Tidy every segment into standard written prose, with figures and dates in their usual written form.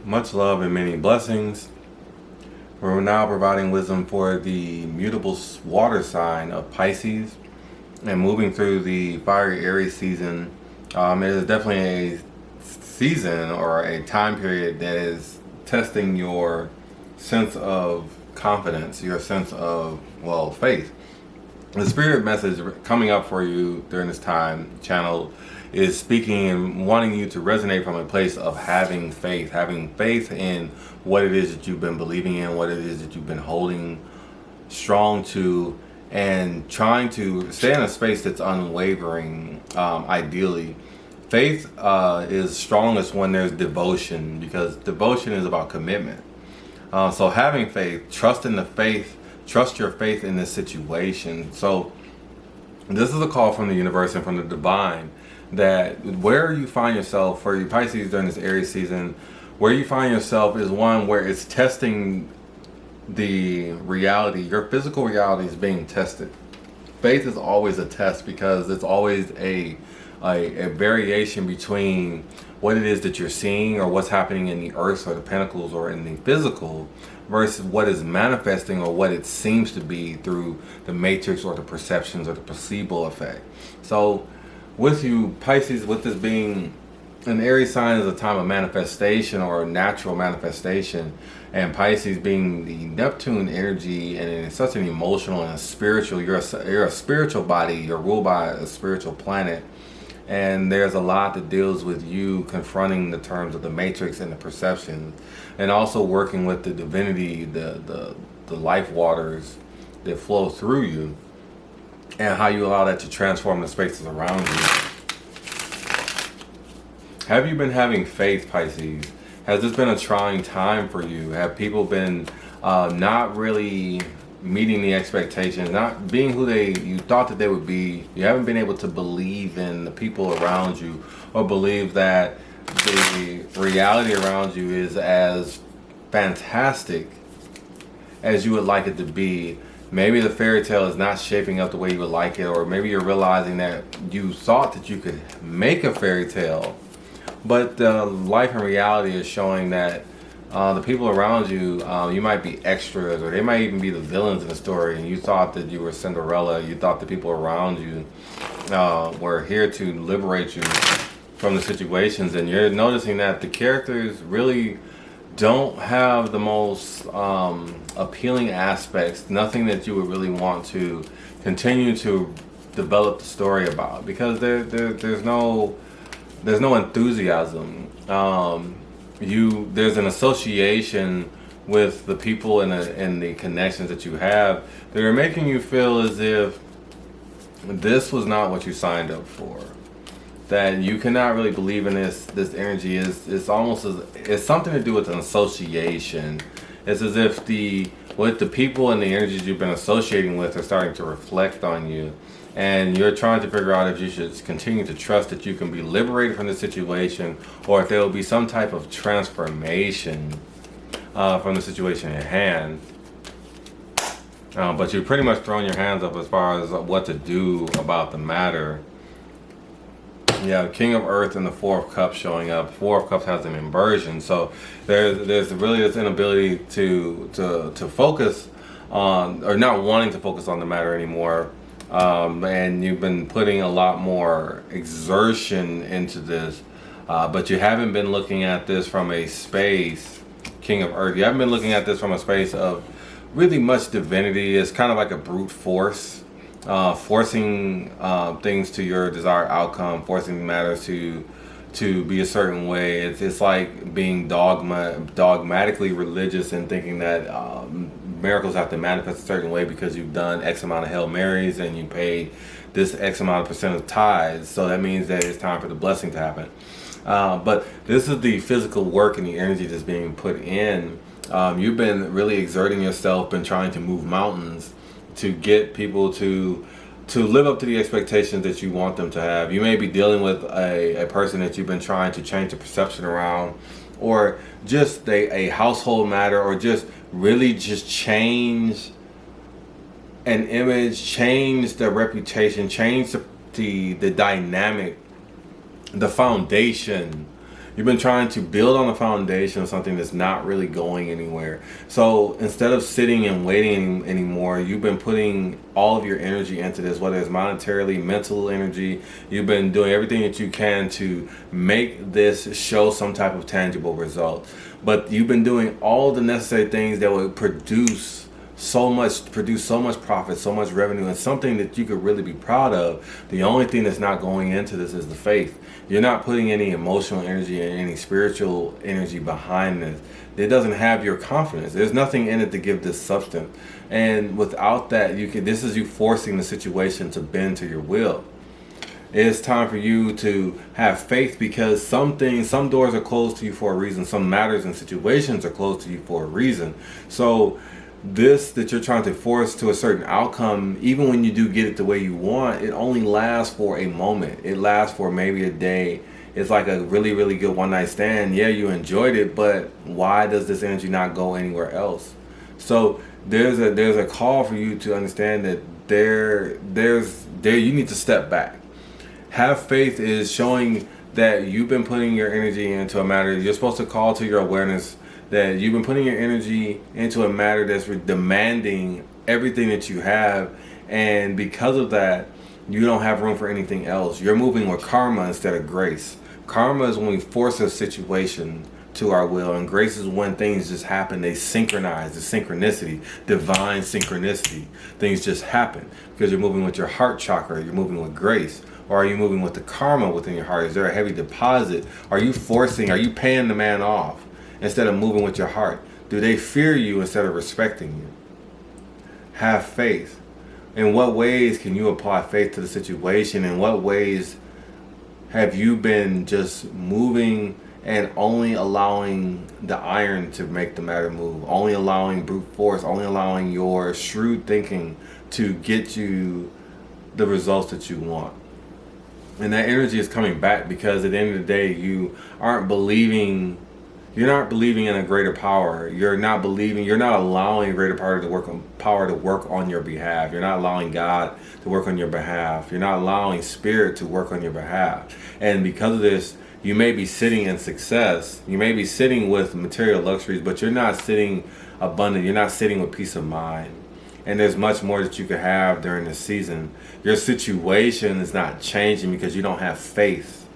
Much love and many blessings. We're now providing wisdom for the mutable water sign of Pisces and moving through the fiery Aries season. It is definitely a season or a time period that is testing your sense of confidence, your sense of, faith. The spirit message coming up for you during this time channel is speaking and wanting you to resonate from a place of having faith in what it is that you've been believing in, what it is that you've been holding strong to, and trying to stay in a space that's unwavering. Ideally, faith is strongest when there's devotion, because devotion is about commitment. So having faith, trust in the faith, trust your faith in this situation. So this is a call from the universe and from the divine, that where you find yourself for you Pisces during this Aries season, where you find yourself is one where it's testing the reality. Your physical reality is being tested. Faith is always a test because it's always a variation between what it is that you're seeing or what's happening in the earth or the pentacles or in the physical versus what is manifesting or what it seems to be through the matrix or the perceptions or the placebo effect. So with you Pisces, with this being an Aries sign, is a time of manifestation or natural manifestation, and Pisces being the Neptune energy, and it's such an emotional and a spiritual, you're a spiritual body, you're ruled by a spiritual planet, and there's a lot that deals with you confronting the terms of the matrix and the perception, and also working with the divinity, the life waters that flow through you, and how you allow that to transform the spaces around you. Have you been having faith, Pisces? Has this been a trying time for you? Have people been not really meeting the expectations, not being who you thought that they would be? You haven't been able to believe in the people around you, or believe that the reality around you is as fantastic as you would like it to be. Maybe the fairy tale is not shaping up the way you would like it, or maybe you're realizing that you thought that you could make a fairy tale, but life and reality is showing that the people around you, you might be extras, or they might even be the villains in the story, and you thought that you were Cinderella. You thought the people around you were here to liberate you from the situations, and you're noticing that the characters really don't have the most appealing aspects, nothing that you would really want to continue to develop the story about, because there's no enthusiasm. There's an association with the people and the connections that you have that are making you feel as if this was not what you signed up for. That you cannot really believe in this energy. It's almost as it's something to do with an association. It's as if what the people and the energies you've been associating with are starting to reflect on you, and you're trying to figure out if you should continue to trust that you can be liberated from the situation, or if there will be some type of transformation from the situation at hand. But you've pretty much thrown your hands up as far as what to do about the matter. Yeah, King of Earth and the Four of Cups showing up. Four of Cups has an inversion, so there's really this inability to focus on, or not wanting to focus on the matter anymore. And you've been putting a lot more exertion into this, but you haven't been looking at this from a space, King of Earth, you haven't been looking at this from a space of really much divinity. It's kind of like a brute force. Forcing things to your desired outcome, forcing matters to be a certain way. It's like being dogmatically religious and thinking that miracles have to manifest a certain way because you've done X amount of Hail Marys and you paid this X amount of % of tithes. So that means that it's time for the blessing to happen. But this is the physical work and the energy that's being put in. You've been really exerting yourself, been trying to move mountains to get people to live up to the expectations that you want them to have. You may be dealing with a person that you've been trying to change the perception around, or just a household matter, or just really just change an image, change the reputation, change the dynamic, the foundation. You've been trying to build on a foundation of something that's not really going anywhere. So instead of sitting and waiting anymore, you've been putting all of your energy into this, whether it's monetarily, mental energy. You've been doing everything that you can to make this show some type of tangible result. But you've been doing all the necessary things that would produce so much profit, so much revenue, and something that you could really be proud of. The only thing that's not going into this is the faith. You're not putting any emotional energy and any spiritual energy behind this. It doesn't have your confidence. There's nothing in it to give this substance. And without that, this is you forcing the situation to bend to your will. It's time for you to have faith, because some doors are closed to you for a reason. Some matters and situations are closed to you for a reason. So this that you're trying to force to a certain outcome, even when you do get it the way you want, it only lasts for a moment. It lasts for maybe a day. It's like a really, really good one-night stand. Yeah, you enjoyed it, but why does this energy not go anywhere else? So there's a call for you to understand that you need to step back. Have faith is showing that you've been putting your energy into a matter. You're supposed to call to your awareness that you've been putting your energy into a matter that's demanding everything that you have, and because of that, you don't have room for anything else. You're moving with karma instead of grace. Karma is when we force a situation to our will, and grace is when things just happen. They synchronize, the synchronicity, divine synchronicity. Things just happen because you're moving with your heart chakra. You're moving with grace. Or are you moving with the karma within your heart? Is there a heavy deposit? Are you paying the man off instead of moving with your heart? Do they fear you instead of respecting you? Have faith. In what ways can you apply faith to the situation? In what ways have you been just moving and only allowing the iron to make the matter move? Only allowing brute force, only allowing your shrewd thinking to get you the results that you want. And that energy is coming back because at the end of the day, you're not believing in a greater power. You're not allowing a greater power to work on your behalf. You're not allowing God to work on your behalf. You're not allowing spirit to work on your behalf. And because of this, you may be sitting in success. You may be sitting with material luxuries, but you're not sitting abundant. You're not sitting with peace of mind. And there's much more that you could have during this season. Your situation is not changing because you don't have faith.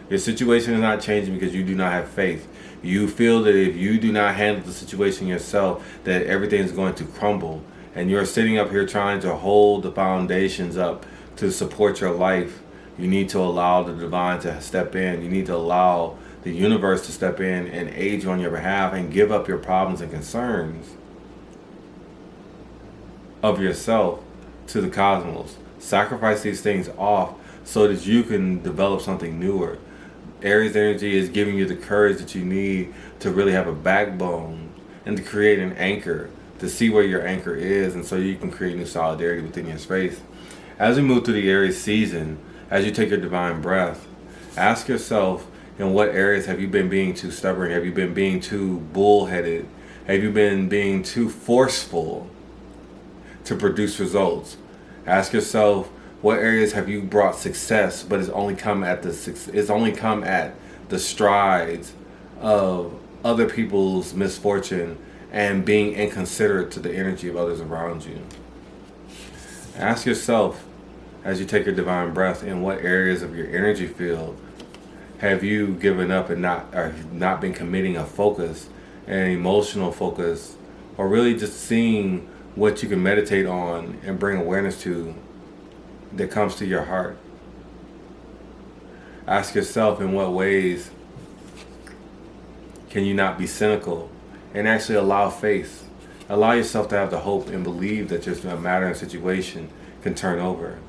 Your situation is not changing because you do not have faith. You feel that if you do not handle the situation yourself, that everything is going to crumble. And you're sitting up here trying to hold the foundations up to support your life. You need to allow the divine to step in. You need to allow the universe to step in and aid you on your behalf and give up your problems and concerns of yourself to the cosmos. Sacrifice these things off so that you can develop something newer. Aries energy is giving you the courage that you need to really have a backbone and to create an anchor, to see where your anchor is, and so you can create new solidarity within your space. As we move through the Aries season, as you take your divine breath, ask yourself, in what areas have you been being too stubborn? Have you been being too bullheaded? Have you been being too forceful to produce results? Ask yourself, what areas have you brought success, but it's only come at the strides of other people's misfortune and being inconsiderate to the energy of others around you? Ask yourself, as you take your divine breath, in what areas of your energy field have you given up and not been committing a focus, an emotional focus, or really just seeing what you can meditate on and bring awareness to that comes to your heart. Ask yourself, in what ways can you not be cynical and actually allow faith? Allow yourself to have the hope and believe that just a matter and situation can turn over.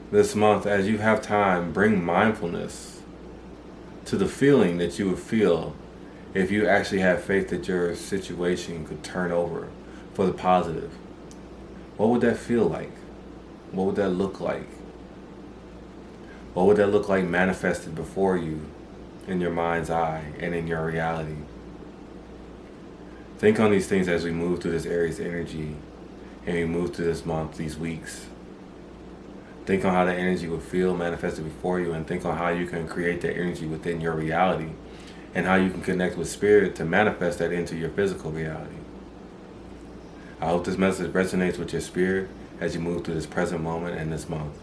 This month, as you have time, bring mindfulness to the feeling that you would feel if you actually have faith that your situation could turn over for the positive. What would that feel like? What would that look like? What would that look like manifested before you in your mind's eye and in your reality? Think on these things as we move through this Aries energy and we move through this month, these weeks. Think on how that energy will feel manifested before you, and think on how you can create that energy within your reality and how you can connect with spirit to manifest that into your physical reality. I hope this message resonates with your spirit as you move through this present moment and this month.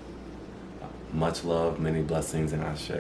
Much love, many blessings, and Ashe.